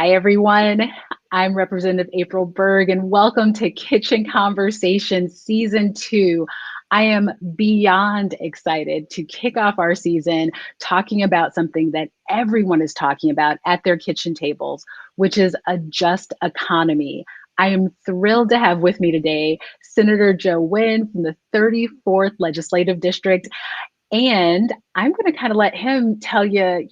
Hi, everyone. I'm Representative April Berg, and welcome to Kitchen Conversations Season 2. I am beyond excited to kick off our season talking about something that everyone is talking about at their kitchen tables, which is a just economy. I am thrilled to have with me today Senator Joe Nguyen from the 34th Legislative District. And I'm going to kind of let him tell you,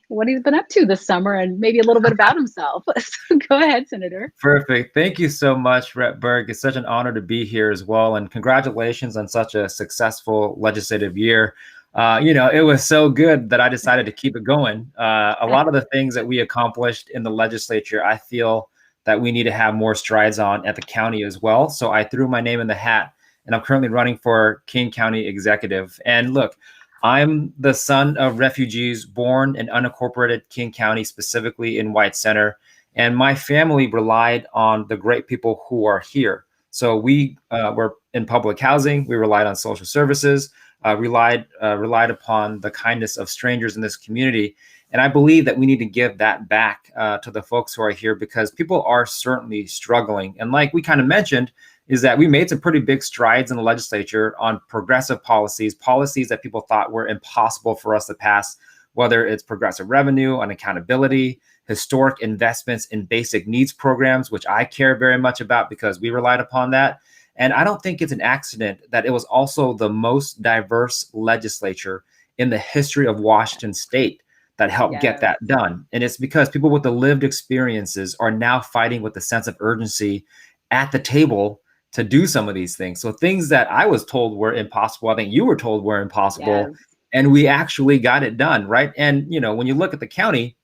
what he's been up to this summer and maybe a little bit about himself. So go ahead, Senator. Perfect. Thank you so much, Rep. Berg. It's such an honor to be here as well. And congratulations on such a successful legislative year. It was so good that I decided to keep it going. A lot of the things that we accomplished in the legislature, I feel that we need to have more strides on at the county as well. So I threw my name in the hat, and I'm currently running for King County Executive. And look, I'm the son of refugees born in unincorporated King County, specifically in White Center. And my family relied on the great people who are here. So we were in public housing. We relied on social services, relied upon the kindness of strangers in this community. And I believe that we need to give that back to the folks who are here, because people are certainly struggling. And like we kind of mentioned, is that we made some pretty big strides in the legislature on progressive policies that people thought were impossible for us to pass, whether it's progressive revenue, on accountability, historic investments in basic needs programs, which I care very much about because we relied upon that. And I don't think it's an accident that it was also the most diverse legislature in the history of Washington State that helped get that done. And it's because people with the lived experiences are now fighting with a sense of urgency at the table to do some of these things. So things that I was told were impossible, I think you were told were impossible, and we actually got it done, right? And, when you look at the county,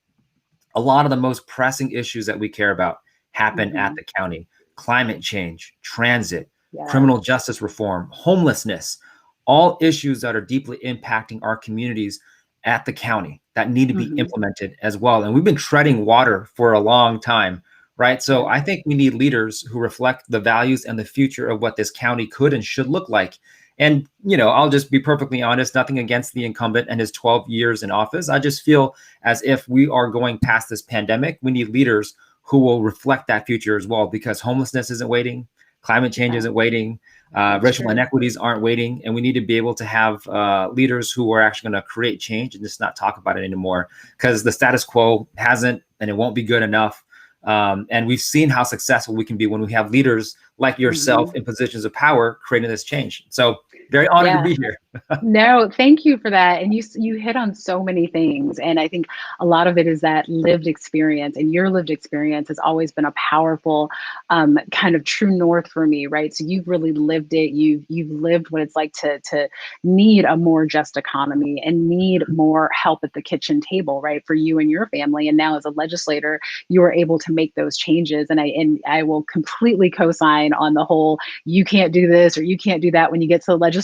a lot of the most pressing issues that we care about happen at the county: climate change, transit, criminal justice reform, homelessness, all issues that are deeply impacting our communities at the county that need to be implemented as well. And we've been treading water for a long time, right? So I think we need leaders who reflect the values and the future of what this county could and should look like. And, I'll just be perfectly honest, nothing against the incumbent and his 12 years in office. I just feel as if we are going past this pandemic, we need leaders who will reflect that future as well, because homelessness isn't waiting, climate change isn't waiting, racial inequities aren't waiting. And we need to be able to have leaders who are actually going to create change and just not talk about it anymore, because the status quo hasn't, and it won't be good enough. And we've seen how successful we can be when we have leaders like yourself in positions of power creating this change. So very honored to be here. No, thank you for that. And you hit on so many things. And I think a lot of it is that lived experience, and your lived experience has always been a powerful kind of true north for me, right? So you've really lived it. You've lived what it's like to need a more just economy and need more help at the kitchen table, right? For you and your family. And now as a legislator, you were able to make those changes. And I will completely co-sign on the whole, you can't do this or you can't do that when you get to the legislature.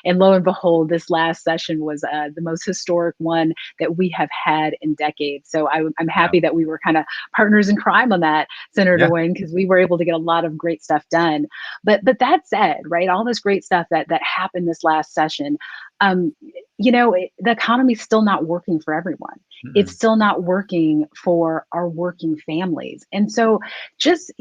And lo and behold, this last session was the most historic one that we have had in decades. So I'm happy that we were kind of partners in crime on that, Senator Nguyen, because we were able to get a lot of great stuff done. But that said, right, all this great stuff that happened this last session, the economy's still not working for everyone. It's still not working for our working families. And so just,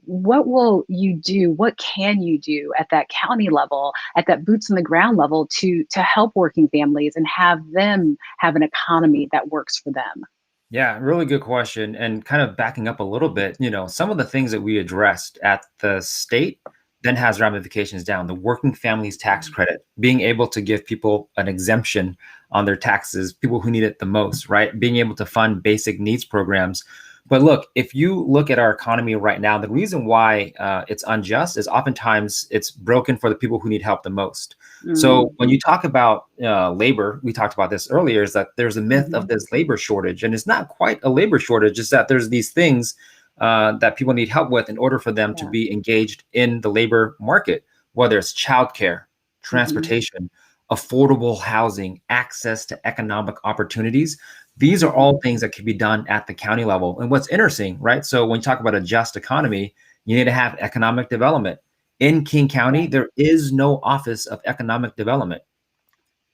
what will you do? What can you do at that county level, at that boots on the ground level to help working families and have them have an economy that works for them? Yeah, really good question. And kind of backing up a little bit, some of the things that we addressed at the state then has ramifications down. The working families tax credit, being able to give people an exemption on their taxes, people who need it the most, right? Being able to fund basic needs programs. But look, if you look at our economy right now, the reason why it's unjust is oftentimes it's broken for the people who need help the most. So when you talk about labor, we talked about this earlier, is that there's a myth of this labor shortage, and it's not quite a labor shortage, it's that there's these things that people need help with in order for them to be engaged in the labor market, whether it's childcare, transportation, affordable housing, access to economic opportunities. These are all things that can be done at the county level. And what's interesting, right? So when you talk about a just economy, you need to have economic development. In King County, there is no Office of Economic Development.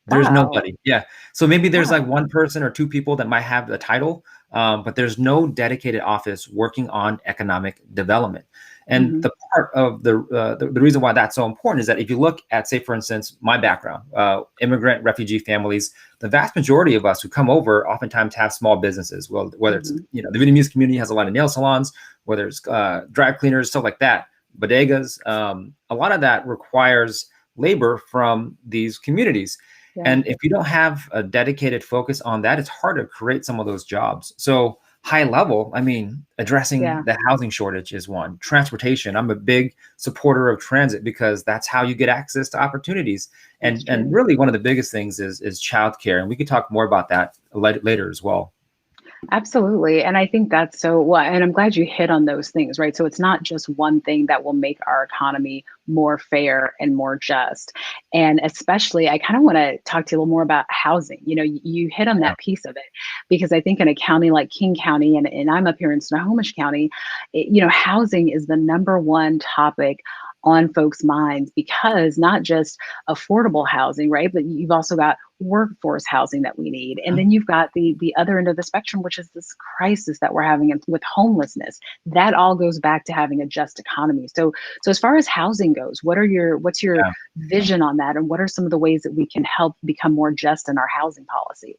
There's nobody. Yeah. So maybe there's like one person or two people that might have the title, but there's no dedicated office working on economic development. And Mm-hmm. the part of the reason why that's so important is that if you look at, say, for instance, my background, immigrant refugee families, the vast majority of us who come over oftentimes have small businesses. Well, whether it's, Mm-hmm. the Vietnamese community has a lot of nail salons, whether it's dry cleaners, stuff like that, bodegas. A lot of that requires labor from these communities. Yeah. And if you don't have a dedicated focus on that, it's hard to create some of those jobs. So high level, I mean, addressing Yeah. the housing shortage is one. Transportation, I'm a big supporter of transit because that's how you get access to opportunities. That's And true. really one of the biggest things is childcare. And we could talk more about that later as well. Absolutely. And I think that's so well, and I'm glad you hit on those things, right? So it's not just one thing that will make our economy more fair and more just. And especially, I kind of want to talk to you a little more about housing. You hit on Yeah. that piece of it because I think in a county like King County, and I'm up here in Snohomish County, housing is the number one topic on folks' minds because not just affordable housing, right? But you've also got workforce housing that we need. And then you've got the other end of the spectrum, which is this crisis that we're having with homelessness. That all goes back to having a just economy. So as far as housing goes, what's your Yeah. vision on that? And what are some of the ways that we can help become more just in our housing policy?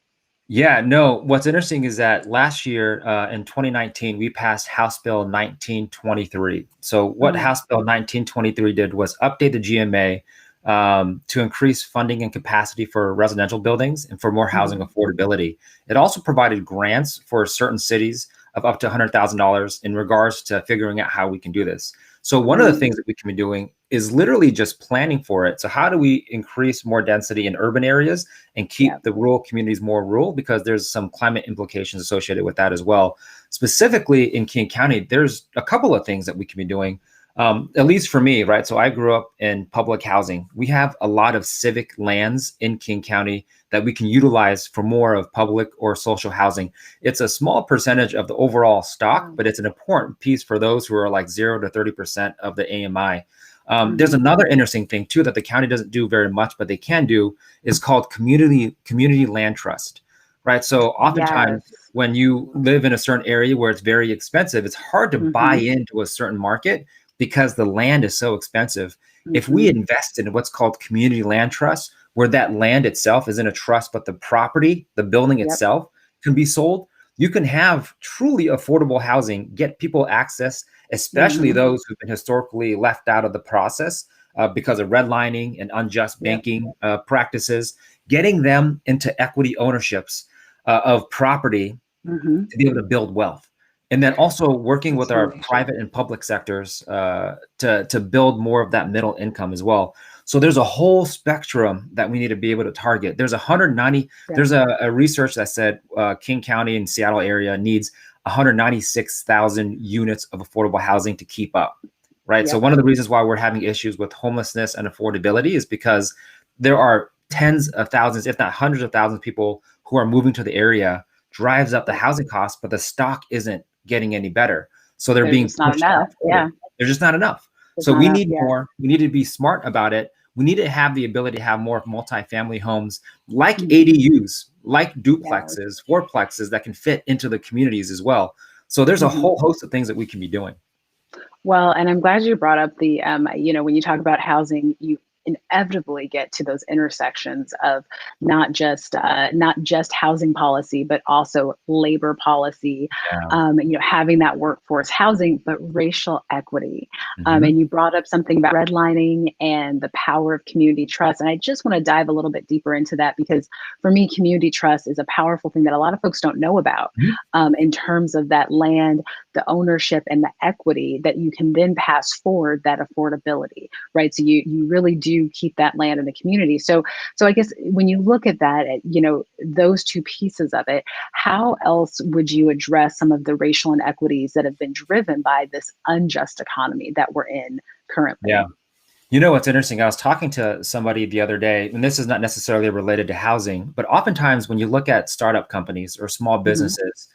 Yeah, no, what's interesting is that last year in 2019, we passed House Bill 1923. So what Mm, House Bill 1923 did was update the GMA to increase funding and capacity for residential buildings and for more housing mhm. affordability. It also provided grants for certain cities of up to $100,000 in regards to figuring out how we can do this. So one of the Mm, things that we can be doing is literally just planning for it. So how do we increase more density in urban areas and yeah, keep the rural communities more rural? Because there's some climate implications associated with that as well. Specifically in King County, there's a couple of things that we can be doing. At least for me, right? So I grew up in public housing. We have a lot of civic lands in King County that we can utilize for more of public or social housing. It's a small percentage of the overall stock, wow. but it's an important piece for those who are like 0 to 30% of the AMI. There's Mhm. another interesting thing too that the county doesn't do very much, but they can do is called community land trust, right? So oftentimes Yes. when you live in a certain area where it's very expensive, it's hard to buy Mhm. into a certain market because the land is so expensive. If we Mhm. invested in what's called community land trust, where that land itself is in a trust, but the property, the building Yep. itself can be sold, you can have truly affordable housing, get people access, especially Mhm. those who've been historically left out of the process because of redlining and unjust Yep. banking practices, getting them into equity ownerships of property Mhm. to be able to build wealth. And then also working with That's our huge. private and public sectors to build more of that middle income as well. So there's a whole spectrum that we need to be able to target. There's 190. Yeah. There's a research that said King County and Seattle area needs 196,000 units of affordable housing to keep up. Right. So Yep. one of the reasons why we're having issues with homelessness and affordability is because there are tens of thousands, if not hundreds of thousands of people who are moving to the area, drives up the Yep. housing costs, but the stock isn't getting any better. So they're There's being just not pushed out enough. further. Yeah. There's just not enough. There's So not we enough. need Yeah. more. We need to be smart about it. We need to have the ability to have more multifamily homes like Mhm. ADUs, like Yes. duplexes, fourplexes that can fit into the communities as well. So there's a Mhm. whole host of things that we can be doing. Well, and I'm glad you brought up when you talk about housing, you inevitably get to those intersections of not just housing policy, but also labor policy. Yeah. Having that workforce housing, but racial equity. Hmm. And you brought up something about redlining and the power of community trust. And I just want to dive a little bit deeper into that because for me, community trust is a powerful thing that a lot of folks don't know about in terms of that land, the ownership and the equity that you can then pass forward that affordability, right? So you really do keep that land in the community. So I guess when you look at that, those two pieces of it, how else would you address some of the racial inequities that have been driven by this unjust economy that we're in Yeah. currently? You know what's interesting? I was talking to somebody the other day, and this is not necessarily related to housing, but oftentimes when you look at startup companies or small Hmm. businesses,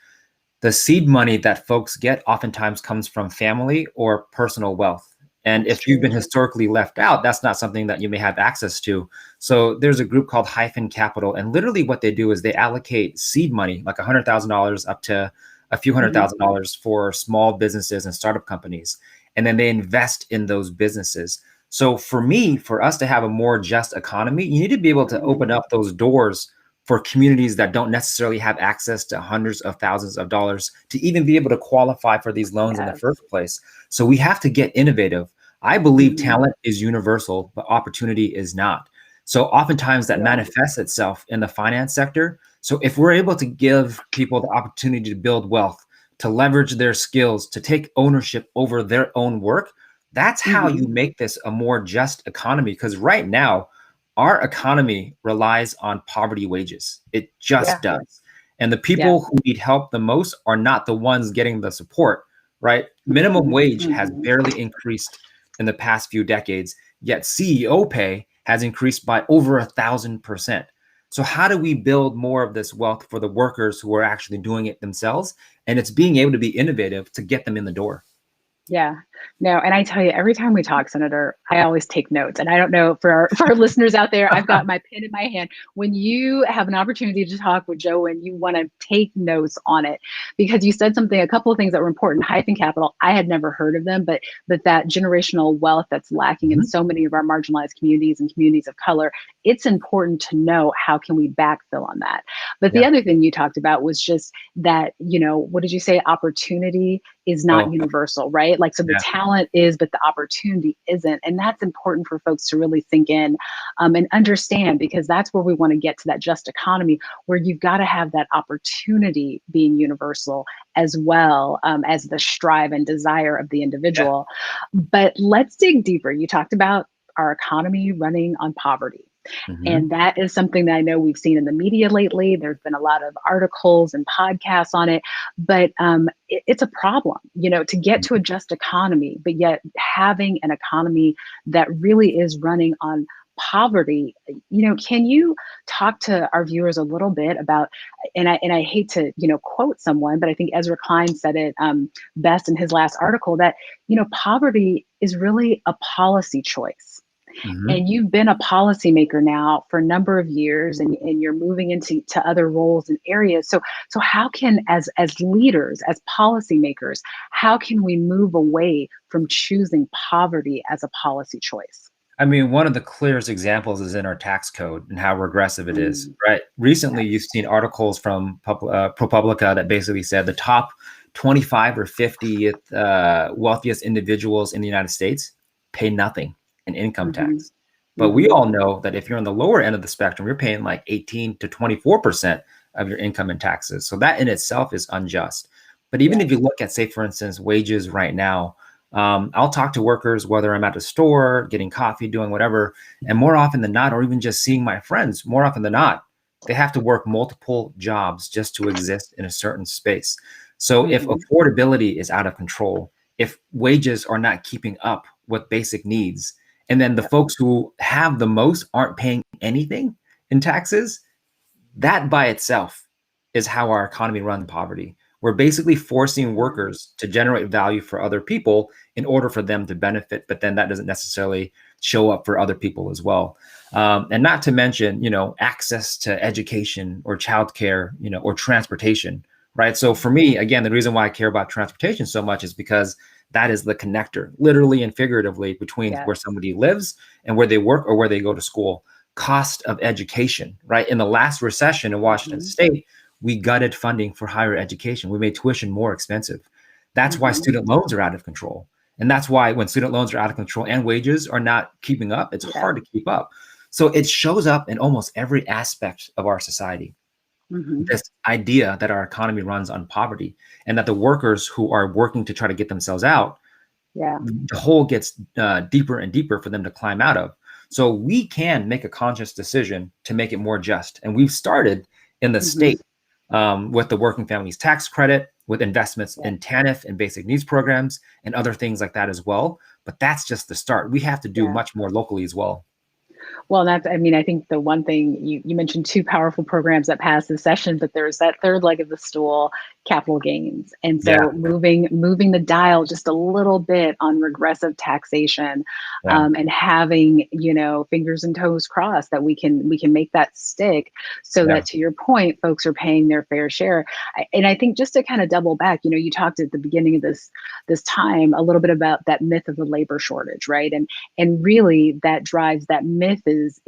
the seed money that folks get oftentimes comes from family or personal wealth. And That's if you've been true. historically left out, that's not something that you may have access to. So there's a group called Hyphen Capital. And literally what they do is they allocate seed money, like $100,000 up to a few Mhm. $100,000 for small businesses and startup companies, and then they invest in those businesses. So for me, for us to have a more just economy, you need to be able to Mhm. open up those doors for communities that don't necessarily have access to hundreds of thousands of dollars to even be able to qualify for these loans in the Yes. first place. So we have to get innovative. I believe Mhm. talent is universal, but opportunity is not. So oftentimes that Yeah. manifests itself in the finance sector. So if we're able to give people the opportunity to build wealth, to leverage their skills, to take ownership over their own work, that's how Mhm. you make this a more just economy. Because right now, our economy relies on poverty wages. It just Yeah. does. And the Yeah. people who need help the most are not the ones getting the support, right? Minimum Mhm. wage has Mhm. barely increased in the past few decades, yet CEO pay has increased by over 1,000%. So how do we build more of this wealth for the workers who are actually doing it themselves? And it's being able to be innovative to get them in the door. Yeah. No, and I tell you, every time we talk, Senator, I always take notes. And I don't know for our listeners out there, I've got my pen in my hand. When you have an opportunity to talk with Joe and you want to take notes on it, because you said something, a couple of things that were important. Hyphen capital, I had never heard of them, but that generational wealth that's lacking in Mhm. so many of our marginalized communities and communities of color, it's important to know how can we backfill on that. But the Yeah. other thing you talked about was just that, what did you say? Opportunity is not Oh, universal, right? Like, so the yeah. talent is, but the opportunity isn't. And that's important for folks to really think in and understand, because that's where we want to get to that just economy, where you've got to have that opportunity being universal as well as the strive and desire of the Yeah. individual. But let's dig deeper. You talked about our economy running on poverty. Mhm. And that is something that I know we've seen in the media lately. There's been a lot of articles and podcasts on it, but it's a problem, to get to a just economy, but yet having an economy that really is running on poverty. Can you talk to our viewers a little bit about, and I hate to, quote someone, but I think Ezra Klein said it best in his last article, that, poverty is really a policy choice. Mhm. And you've been a policymaker now for a number of years, and you're moving into other roles and areas. So how can, as leaders, as policymakers, how can we move away from choosing poverty as a policy choice? I mean, one of the clearest examples is in our tax code and how regressive it is, Mm, right? Recently, you've yes. seen articles from ProPublica that basically said the top 25 or 50th wealthiest individuals in the United States pay nothing in income Hmm. tax. But we Hmm. all know that if you're on the lower end of the spectrum, you're paying like 18 to 24% of your income in taxes. So that in itself is unjust. But even if Yes. you look at, say, for instance, wages right now, I'll talk to workers, whether I'm at a store, getting coffee, doing whatever. And more often than not, or even just seeing my friends, more often than not, they have to work multiple jobs just to exist in a certain space. So if Hmm. affordability is out of control, if wages are not keeping up with basic needs, and then the Yep. folks who have the most aren't paying anything in taxes, that by itself is how our economy runs poverty. We're basically forcing Yeah. workers to generate value for other people in order for them to benefit, but then that doesn't necessarily show up for other people as well. And not to mention, access to education or childcare, or transportation, right? So for me, again, the reason why I care about transportation so much is because that is the connector, literally and figuratively, between where Yes. somebody lives and where they work or where they go to school. Cost of education, right? In the last recession in Washington Hmm. State, we gutted funding for higher education. We made tuition more expensive. That's why Hmm. student loans are out of control. And that's why when student loans are out of control and wages are not keeping up, it's Yeah. hard to keep up. So it shows up in almost every aspect of our society. Hmm. This idea that our economy runs on poverty and that the workers who are working to try to get themselves out, Yeah. the hole gets deeper and deeper for them to climb out of. So we can make a conscious decision to make it more just. And we've started in the Hmm. state with the Working Families Tax Credit, with investments Yeah. in TANF and basic needs programs and other things like that as well. But that's just the start. We have to do Yeah. much more locally as well. Well, that's, I mean, I think the one thing you mentioned two powerful programs that passed this session, but there's that third leg of the stool, capital gains. And Yeah, so moving the dial just a little bit on regressive taxation, yeah, and having, fingers and toes crossed that we can make that stick so yeah, that, to your point, folks are paying their fair share. And I think just to kind of double back, you talked at the beginning of this time a little bit about that myth of the labor shortage, right? And really that drives, that myth is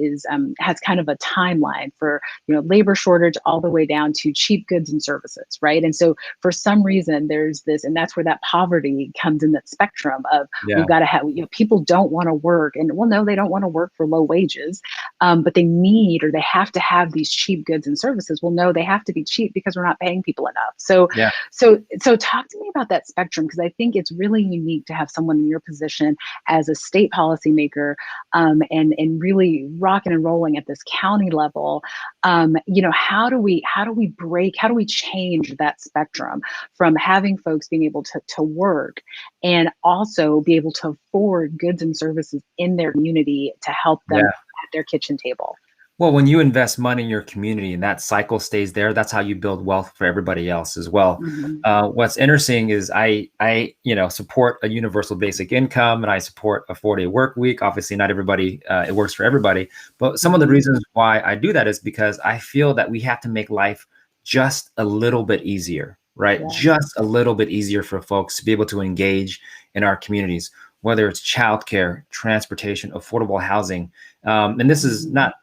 has kind of a timeline for, labor shortage all the way down to cheap goods and services, right? And so for some reason there's this, and that's where that poverty comes in, that spectrum of, we've yeah, got to have, people don't want to work, and well, no, they don't want to work for low wages, but they need, or they have to have these cheap goods and services. Well, no, they have to be cheap because we're not paying people enough. So yeah, so talk to me about that spectrum, because I think it's really unique to have someone in your position as a state policymaker, and really rocking and rolling at this county level. How do we change that spectrum from having folks being able to work and also be able to afford goods and services in their community to help them yeah. at their kitchen table? Well, when you invest money in your community and that cycle stays there, that's how you build wealth for everybody else as well. Hmm. What's interesting is I support a universal basic income, and I support a 4-day work week. Obviously, not everybody, it works for everybody, but some of the Hmm. reasons why I do that is because I feel that we have to make life just a little bit easier, right? Yeah. Just a little bit easier for folks to be able to engage in our communities, whether it's childcare, transportation, affordable housing. And this is Hmm. not,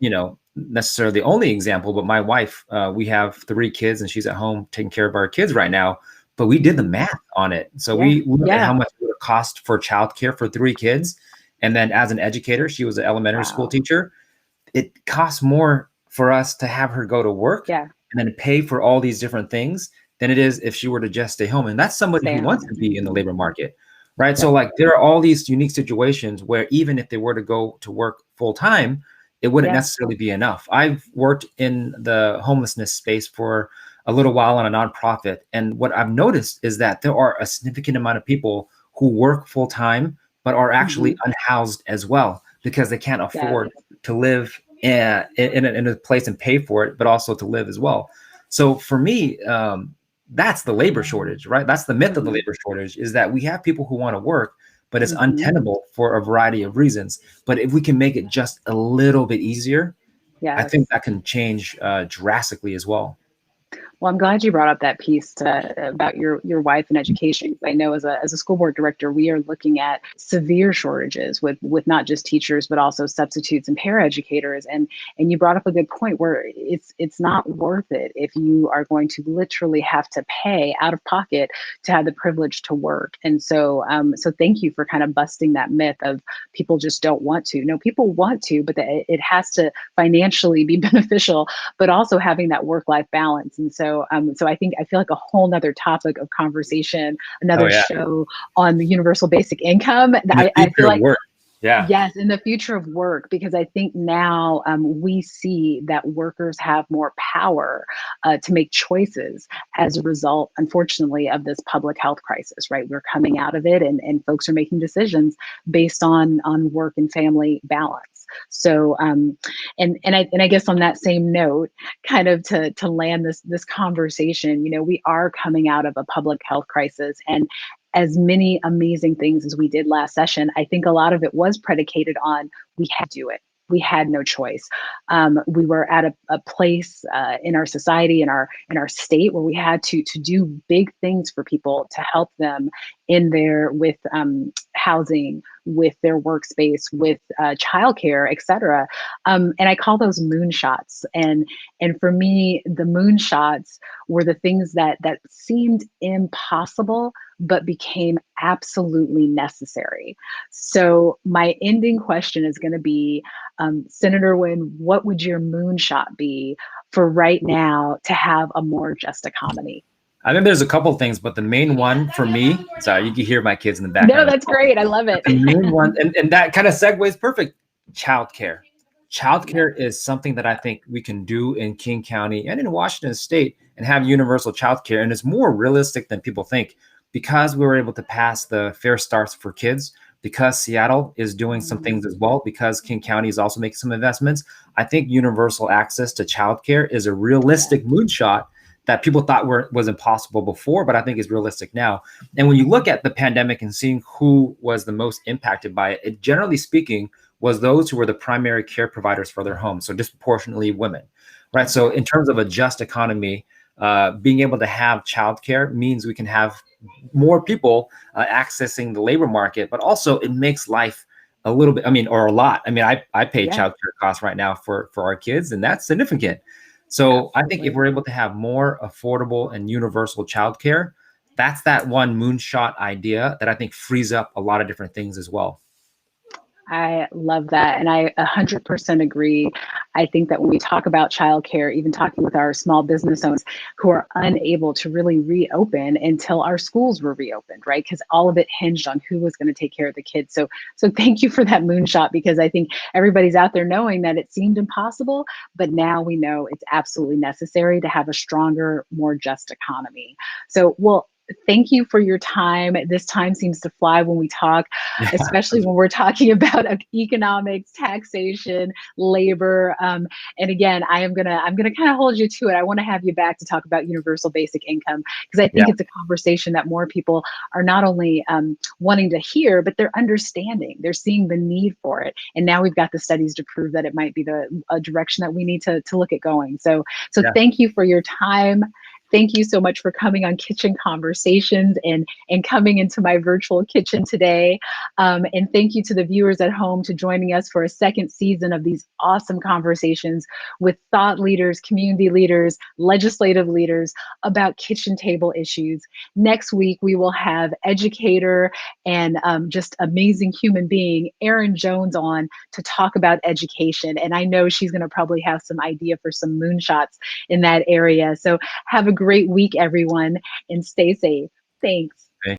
necessarily the only example, but my wife, we have 3 kids and she's at home taking care of our kids right now. But we did the Hmm. math on it. So Yeah. we look at Yeah. how much it would cost for childcare for 3 kids. And then as an educator, she was an elementary school Wow. teacher. It costs more for us to have her go to work Yeah. and then pay for all these different things than it is if she were to just stay home. And that's somebody Stay who wants home. to be in the Hmm. labor market, right? So Yep. like there are all these unique situations where even if they were to go to work full time, it wouldn't Yeah. necessarily be enough. I've worked in the homelessness space for a little while on a nonprofit. And what I've noticed is that there are a significant amount of people who work full time, but are Hmm. actually unhoused as well because they can't Yes. afford to live in a place and pay for it, but also to live as well. So for me, that's the labor shortage, right? That's the myth of the Hmm. labor shortage, is that we have people who want to work, but it's Hmm. untenable for a variety of reasons. But if we can make it just a little bit easier, I think Yes. that can change drastically as well. Well, I'm glad you brought up that piece about your wife and education. I know as a school board director, we are looking at severe shortages with not just teachers but also substitutes and paraeducators. And you brought up a good point where it's not worth it if you are going to literally have to pay out of pocket to have the privilege to work. And so thank you for kind of busting that myth of people just don't want to. No, people want to, but it has to financially be beneficial, but also having that work-life balance. And so I feel like a whole nother topic of conversation, Oh another yeah, show on the universal basic income. in the I feel future of like, work. Yeah, yes, in the future of work, because I think now we see that workers have more power to make choices as a result, unfortunately, of this public health crisis, right? We're coming out of it, and folks are making decisions based on work and family balance. So, and I guess on that same note, kind of to land this conversation, we are coming out of a public health crisis, and as many amazing things as we did last session, I think a lot of it was predicated on we had to do it. We had no choice. We were at a place in our society, in our state, where we had to do big things for people to help them in their with housing, with their workspace, with childcare, et cetera. And I call those moonshots. And for me, the moonshots were the things that seemed impossible but became absolutely necessary. So my ending question is going to be, Senator Nguyen, what would your moonshot be for right now to have a more just economy? I think there's a couple things, but the main one for me, sorry, you can hear my kids in the No, background as that's well. great. I love But it. the main one, and that kind of segues perfect. Childcare. Yeah. Childcare is something that I think we can do in King County and in Washington State and have universal childcare. And it's more realistic than people think because we were able to pass the Fair Starts for Kids because Seattle is doing some things as well, because King County is also making some investments, I think universal access to childcare is a realistic moonshot that people thought was impossible before, but I think is realistic now. And when you look at the pandemic and seeing who was the most impacted by it, it generally speaking was those who were the primary care providers for their homes, so disproportionately women, right? So in terms of a just economy, being able to have childcare means we can have more people accessing the labor market, but also it makes life a little bit, I mean, or a lot. I mean, I pay childcare costs right now for our kids, and that's significant. So I think if we're able to have more affordable and universal childcare, that's that one moonshot idea that I think frees up a lot of different things as well. I love that. And I 100% agree. I think that when we talk about childcare, even talking with our small business owners who are unable to really reopen until our schools were reopened, right? Because all of it hinged on who was going to take care of the kids. So thank you for that moonshot, because I think everybody's out there knowing that it seemed impossible, but now we know it's absolutely necessary to have a stronger, more just economy. So, well, thank you for your time. This time seems to fly when we talk, especially when we're talking about economics, taxation, labor. And again, I'm gonna kind of hold you to it. I want to have you back to talk about universal basic income, because I think it's a conversation that more people are not only wanting to hear, but they're understanding. They're seeing the need for it, and now we've got the studies to prove that it might be a direction that we need to look at going. So thank you for your time. Thank you so much for coming on Kitchen Conversations and coming into my virtual kitchen today. And thank you to the viewers at home to joining us for a second season of these awesome conversations with thought leaders, community leaders, legislative leaders about kitchen table issues. Next week, we will have educator and just amazing human being, Erin Jones, on to talk about education. And I know she's going to probably have some idea for some moonshots in that area. So have a great week, everyone, and stay safe. Thanks.